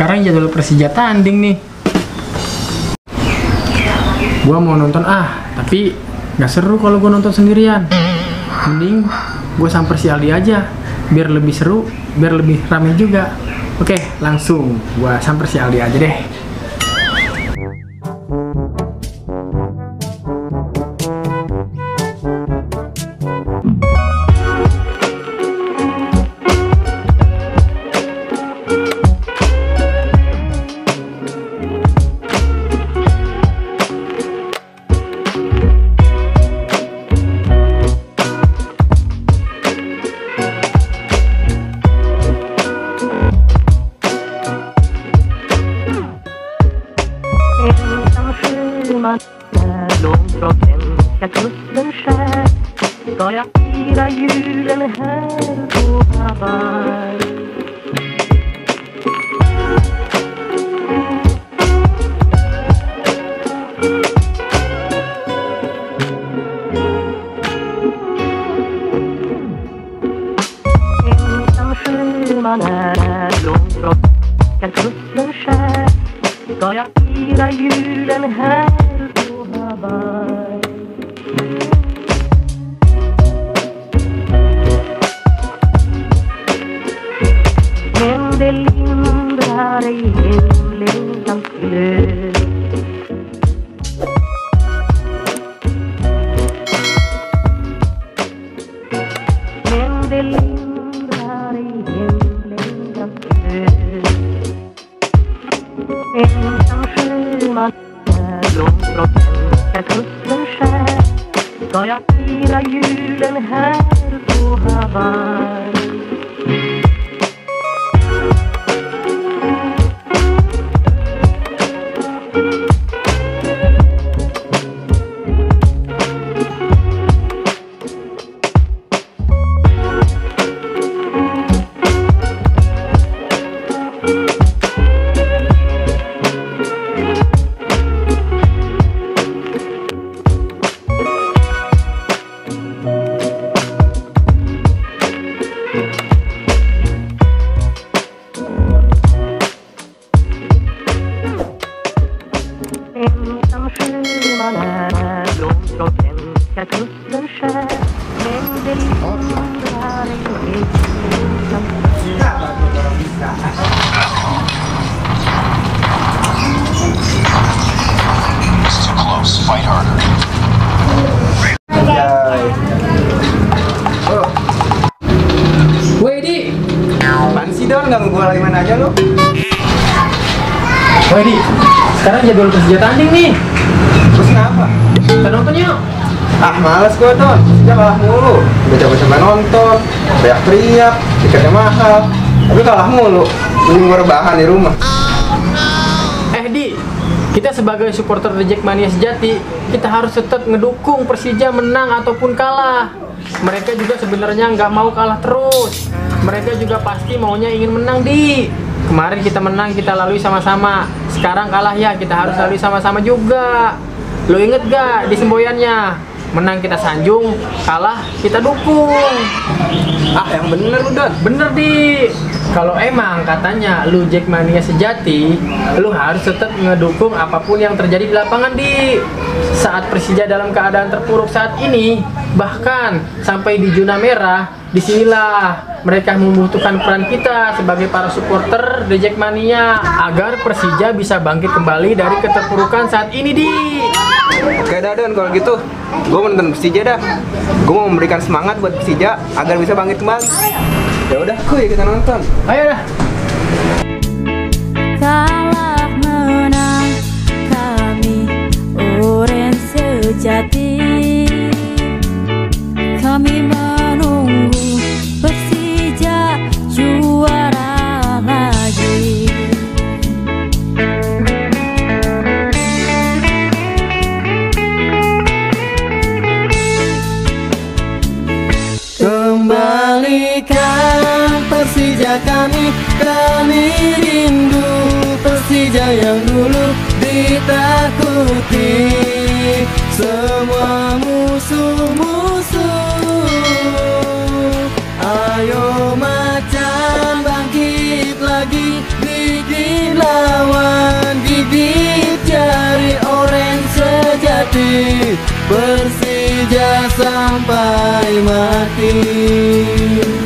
sekarang jadwal Persija tanding nih. Gua mau nonton tapi nggak seru kalau gua nonton sendirian. Mending gua samper si Aldi aja, biar lebih seru, biar lebih rame juga. Oke, langsung gua samper si Aldi aja deh. Långt från svenska kusten skär ska jag fira julen här på Hawaii. Ensam sjöman är långt från svenska kusten skär ska jag fira julen här på Hawaii. Men det lindrar ej hemlängtans glöd. Men det lindrar ej hemlängtans glöd. Ensam sjöman är långt från svenska kusten skär ska jag fira julen här på Hawaii. Ensam sjöman är långt från svenska kusten skär men det lindrar ej hemlängtans It's too close. Fight harder. Woi Di, Apaan sih Don? Ganggu gua lagi main aja lu? woi Di, sekarang jadwal Persija tanding nih. Terus kenapa? Kita nonton yuk. Males gua Don, sejak kalah mulu. Udah coba-coba nonton, teriak-teriak, tiketnya mahal. Tapi kalah mulu, mending gua rebahan di rumah. Di, kita sebagai supporter The Jackmania sejati, kita harus tetap ngedukung Persija menang ataupun kalah. Mereka juga sebenarnya nggak mau kalah terus. Mereka juga pasti maunya ingin menang, Di. Kemarin kita menang, kita lalui sama-sama. Sekarang kalah ya, kita harus lalui sama-sama juga. Lo inget gak di semboyannya? Menang kita sanjung, kalah kita dukung. Yang bener lu Don. Bener Di. Kalau emang katanya lu Jackmania sejati, lu harus tetap ngedukung apapun yang terjadi di lapangan Di. Saat Persija dalam keadaan terpuruk saat ini, bahkan sampai di zona merah, disinilah mereka membutuhkan peran kita sebagai para supporter The Jackmania agar Persija bisa bangkit kembali dari keterpurukan saat ini Di. Oke dah Don, kalau gitu gua mau nonton Persija dah. Gua mau memberikan semangat buat Persija agar bisa bangkit kembali. Ya udah, kuy kita nonton. Ayo dah. Kalah menang kami Orange sejati. Kami menunggu Persija juara lagi. Kembalikan Persija kami rindu Persija yang dulu ditakuti semua musuh-musuh. Ayo macan bangkit lagi, bikin hati, Persija sampai mati.